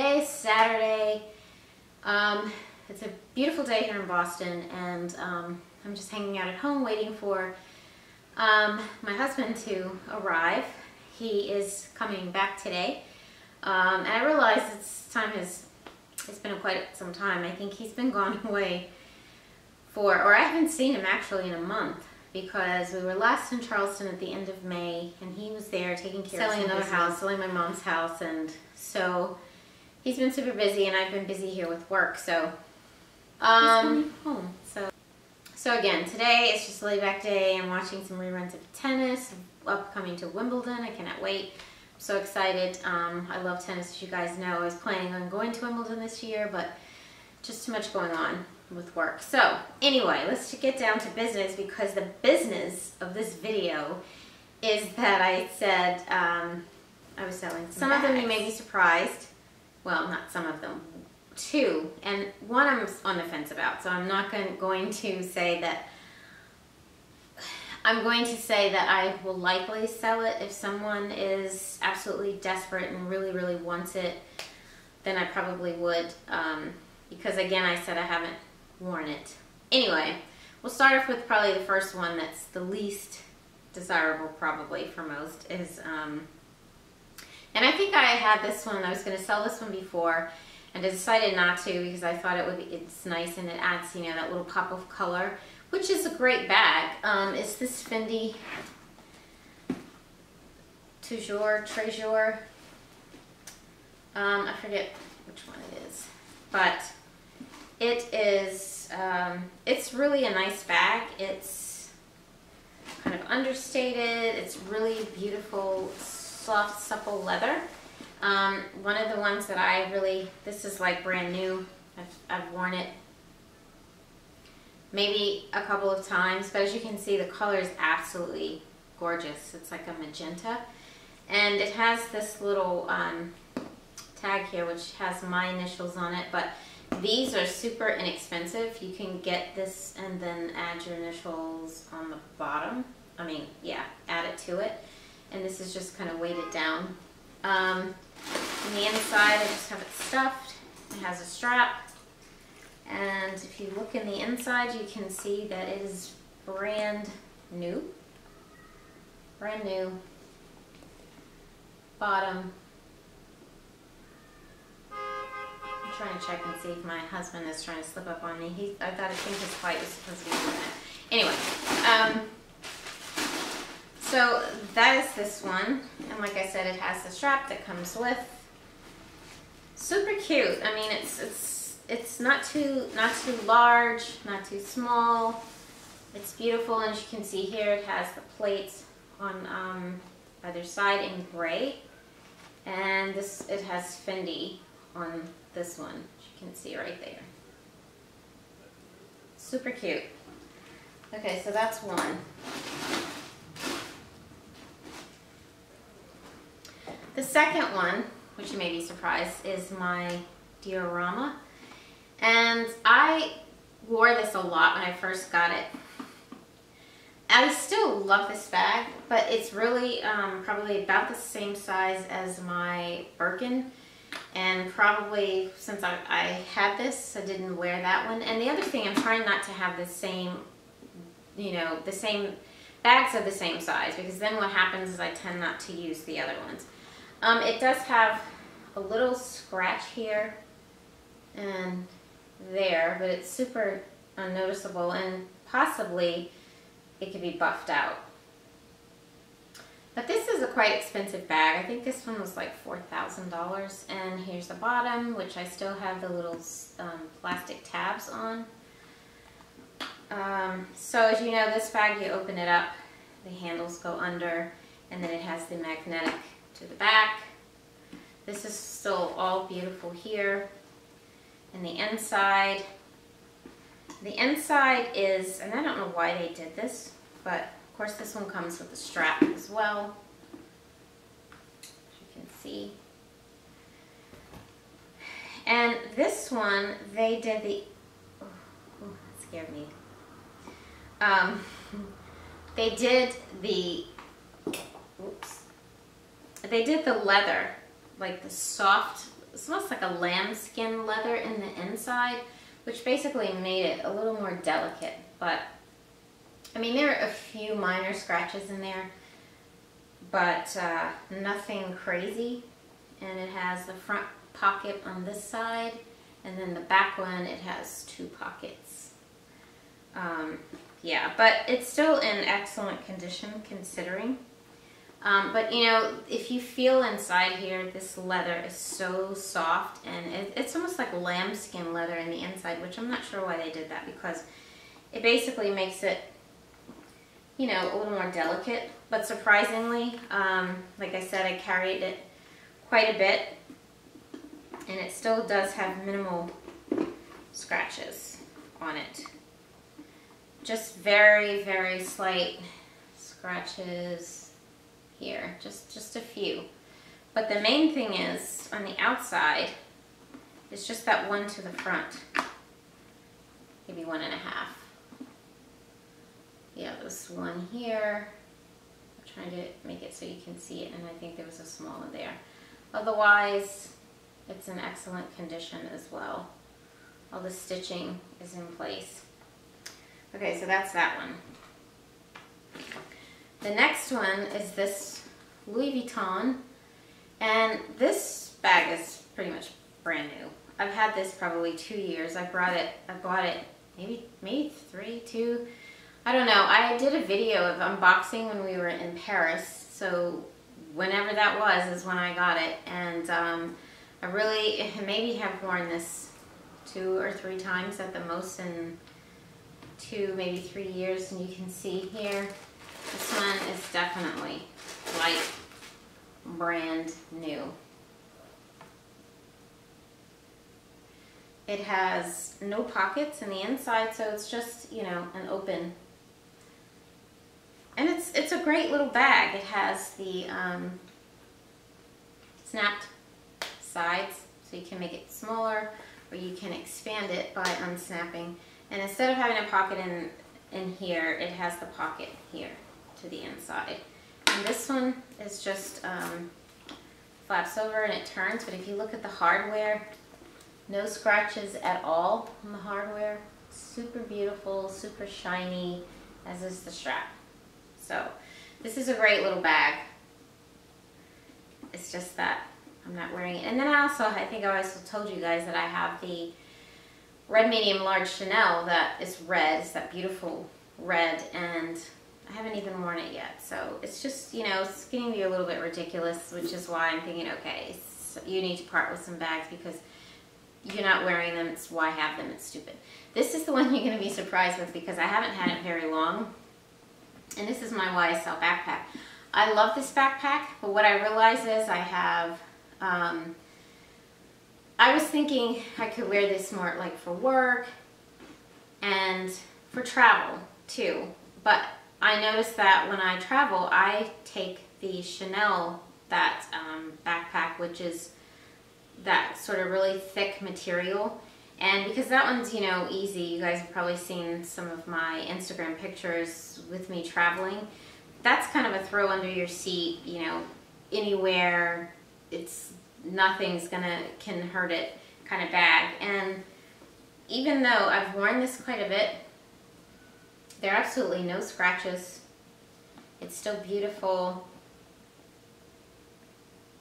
Today is Saturday. It's a beautiful day here in Boston, and I'm just hanging out at home waiting for my husband to arrive. He is coming back today, and I realize it's been quite some time. I think he's been gone away or I haven't seen him actually in a month, because we were last in Charleston at the end of May, and he was there taking care of selling another house, selling my mom's house, and so he's been super busy, and I've been busy here with work, so he's coming home. So again, today it's just a laid-back day. I'm watching some reruns of tennis, upcoming to Wimbledon. I cannot wait. I'm so excited. I love tennis, as you guys know. I was planning on going to Wimbledon this year, but just too much going on with work. So anyway, let's get down to business, because the business of this video is that I said I was selling some bags. Of them you may be surprised. Well, not some of them. Two, and one I'm on the fence about, so I'm not going to say that. I'm going to say that I will likely sell it. If someone is absolutely desperate and really, really wants it, then I probably would, because again, I said I haven't worn it. Anyway, we'll start off with probably the first one that's the least desirable probably for most is, and I think I had this one, I was going to sell this one before, and I decided not to because I thought it's nice and it adds, you know, that little pop of color, which is a great bag. It's this Fendi Treasure. I forget which one it is, but it is, it's really a nice bag. It's kind of understated. It's really beautiful, soft, supple leather. One of the ones that this is like brand new. I've worn it maybe a couple of times, but as you can see, the color is absolutely gorgeous. It's like a magenta, and it has this little tag here which has my initials on it, but these are super inexpensive. You can get this and then add your initials on the bottom. I mean, yeah, add it to it, and this is just kind of weighted down. On the inside, I just have it stuffed. It has a strap, and if you look in the inside, you can see that it is brand new. Bottom. I'm trying to check and see if my husband is trying to slip up on me. I think his flight was supposed to be doing that. Anyway, so that is this one, and like I said, it has the strap that comes with. Super cute. I mean, it's not too large, not too small. It's beautiful, and as you can see here, it has the plates on either side in gray, and it has Fendi on this one, as you can see right there. Super cute. Okay, so that's one. The second one, which you may be surprised, is my Diorever, and I wore this a lot when I first got it. I still love this bag, but it's really probably about the same size as my Birkin, and probably since I had this, I didn't wear that one. And the other thing, I'm trying not to have the same, you know, the same bags of the same size, because then what happens is I tend not to use the other ones. It does have a little scratch here and there, but it's super unnoticeable, and possibly it could be buffed out. But this is a quite expensive bag. I think this one was like $4,000, and here's the bottom, which I still have the little plastic tabs on. So as you know, this bag, you open it up, the handles go under, and then it has the magnetic to the back. This is still all beautiful here. And the inside is, and I don't know why they did this, but of course this one comes with a strap as well, as you can see. And this one, they did the, oh, that scared me. They did the, oops. They did the leather, like the soft it's almost like a lambskin leather in the inside, which basically made it a little more delicate. But I mean, there are a few minor scratches in there, but nothing crazy. And it has the front pocket on this side, and then the back one, it has 2 pockets. Yeah, but it's still in excellent condition considering. But you know, if you feel inside here, this leather is so soft, and it's almost like lambskin leather in the inside, which I'm not sure why they did that, because it basically makes it, you know, a little more delicate. But surprisingly, like I said, I carried it quite a bit, and it still does have minimal scratches on it. Just very, very slight scratches here, just a few. But the main thing is, on the outside, it's just that one to the front. Maybe 1.5. Yeah, this one here. I'm trying to make it so you can see it, and I think there was a small one there. Otherwise, it's in excellent condition as well. All the stitching is in place. Okay, so that's that one. The next one is this Louis Vuitton, and this bag is pretty much brand new. I've had this probably 2 years. I bought it maybe 3, 2. I don't know. I did a video of unboxing when we were in Paris, so whenever that was is when I got it, and I really maybe have worn this 2 or 3 times at the most in 2, maybe 3 years, and you can see here, this one is definitely like brand new. It has no pockets in the inside, so it's just, you know, an open. And it's a great little bag. It has the snapped sides, so you can make it smaller, or you can expand it by unsnapping. And instead of having a pocket in here, it has the pocket here to the inside. And this one is just flaps over and it turns, but if you look at the hardware, no scratches at all on the hardware. Super beautiful, super shiny, as is the strap. So this is a great little bag. It's just that I'm not wearing it. And then I think I also told you guys that I have the red medium large Chanel that is red. It's that beautiful red, and I haven't even worn it yet. So it's just, you know, it's getting to be a little bit ridiculous, which is why I'm thinking, okay, so you need to part with some bags because you're not wearing them. It's why have them? It's stupid. This is the one you're going to be surprised with because I haven't had it very long. And this is my YSL backpack. I love this backpack, but what I realized is I have, I was thinking I could wear this more like for work and for travel too. But I noticed that when I travel, I take the Chanel, that backpack, which is that sort of really thick material. And because that one's, you know, easy, you guys have probably seen some of my Instagram pictures with me traveling. That's kind of a throw under your seat, you know, anywhere. It's nothing's can hurt it kind of bag. And even though I've worn this quite a bit, there are absolutely no scratches. It's still beautiful.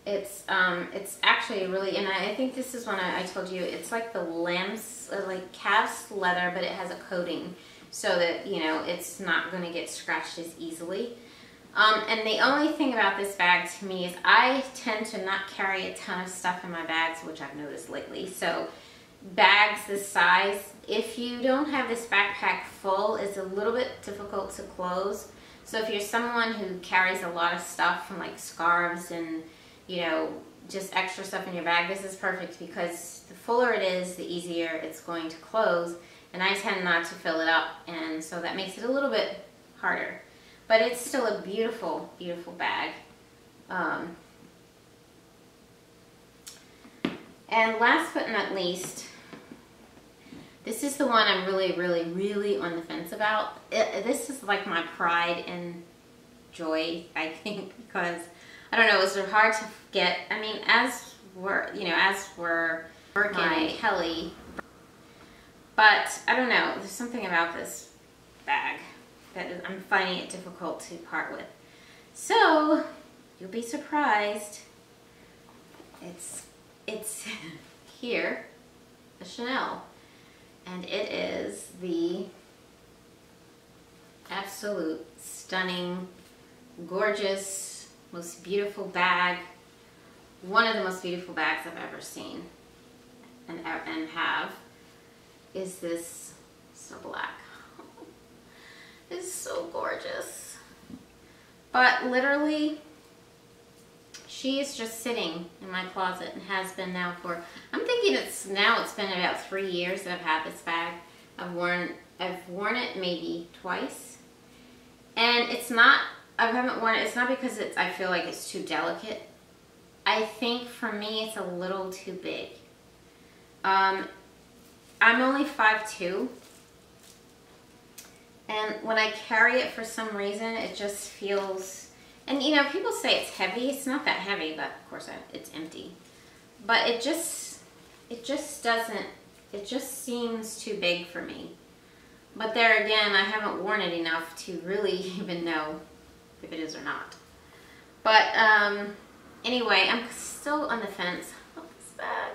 It's actually really, and I think this is one I told you, it's like the lambs, like calf's leather, but it has a coating so that, you know, it's not going to get scratched as easily. And the only thing about this bag to me is I tend to not carry a ton of stuff in my bags, which I've noticed lately. So bags this size, if you don't have this backpack full, it's a little bit difficult to close. So if you're someone who carries a lot of stuff from like scarves and, you know, just extra stuff in your bag, this is perfect because the fuller it is, the easier it's going to close. And I tend not to fill it up, and so that makes it a little bit harder. But it's still a beautiful, beautiful bag. And last but not least, this is the one I'm really, really, really on the fence about. This is like my pride and joy, I think, because I don't know, it was hard to get. I mean, as were, you know, as were Birkin and Kelly. But I don't know, there's something about this bag that I'm finding it difficult to part with. So you'll be surprised. It's here, the Chanel, and it is the absolute stunning, gorgeous, most beautiful bag. One of the most beautiful bags I've ever seen and have is this so black. It's so gorgeous. But literally, she is just sitting in my closet and has been now for, I'm thinking it's been about 3 years that I've had this bag. I've worn it maybe twice. And it's not, I haven't worn it, it's not because I feel like it's too delicate. I think for me it's a little too big. I'm only 5'2", and when I carry it for some reason it just feels, and you know, people say it's heavy. It's not that heavy, but of course it's empty. But it just doesn't, it just seems too big for me. But there again, I haven't worn it enough to really even know if it is or not. But anyway, I'm still on the fence of this bag.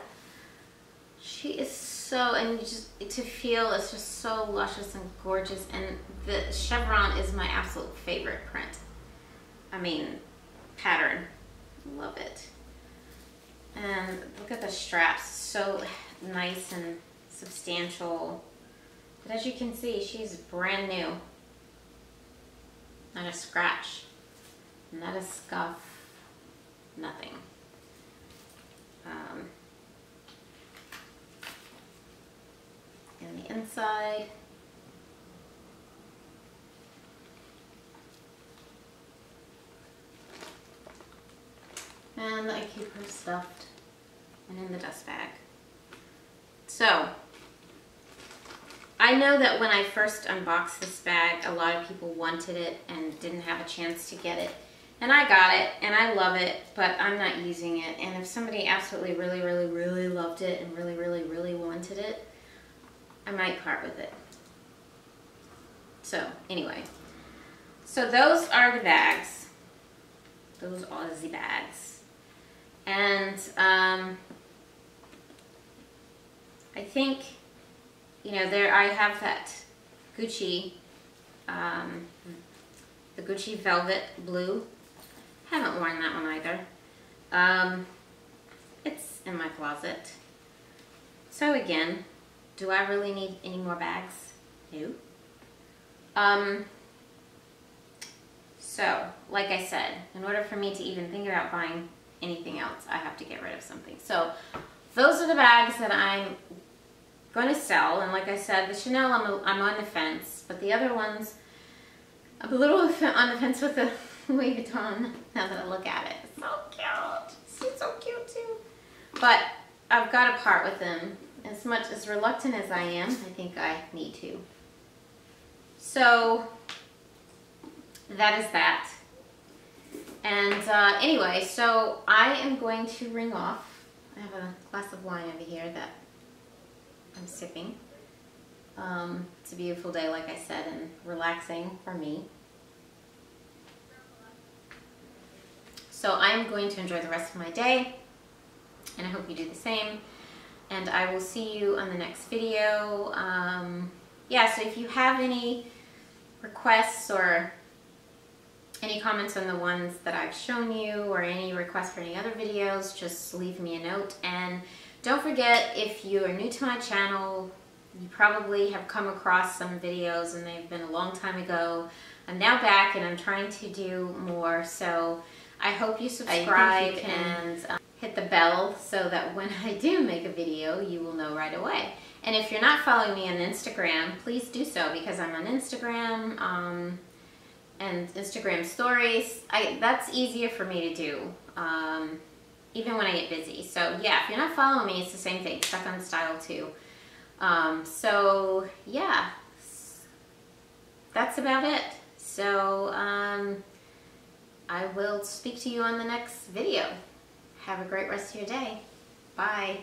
She is so, and just to feel, it's just so luscious and gorgeous, and the chevron is my absolute favorite print. I mean, pattern. Love it. And look at the straps, so nice and substantial. But as you can see, she's brand new. Not a scratch, not a scuff, nothing. And the inside, and I keep her stuffed and in the dust bag. So I know that when I first unboxed this bag, a lot of people wanted it and didn't have a chance to get it. And I got it, and I love it, but I'm not using it. And if somebody absolutely really, really, really loved it and really, really, really wanted it, I might part with it. So anyway, so those are the bags. Those are the bags. And I think, you know, I have that Gucci, the Gucci Velvet Blue. Haven't worn that one either. It's in my closet. So again, do I really need any more bags? No. So, like I said, in order for me to even think about buying anything else, I have to get rid of something. So, those are the bags that I'm going to sell. And like I said, the Chanel, I'm on the fence. But the other ones, I'm a little on the fence with the Louis Vuitton, now that I look at it. It's so cute. She's so cute too. But I've got to part with them. As reluctant as I am, I think I need to. So that is that. And anyway, so I am going to ring off. I have a glass of wine over here that I'm sipping. It's a beautiful day, like I said, and relaxing for me. So I'm going to enjoy the rest of my day, and I hope you do the same. And I will see you on the next video. Yeah, so if you have any requests or any comments on the ones that I've shown you, or any requests for any other videos, just leave me a note. And don't forget, if you are new to my channel, you probably have come across some videos and they've been a long time ago. I'm now back and I'm trying to do more, so I hope you subscribe and hit the bell so that when I do make a video, you will know right away. And if you're not following me on Instagram, please do so, because I'm on Instagram and Instagram stories. That's easier for me to do, even when I get busy. So yeah, if you're not following me, it's the same thing, Stuck on Style too. So yeah, that's about it. So I will speak to you on the next video. Have a great rest of your day. Bye.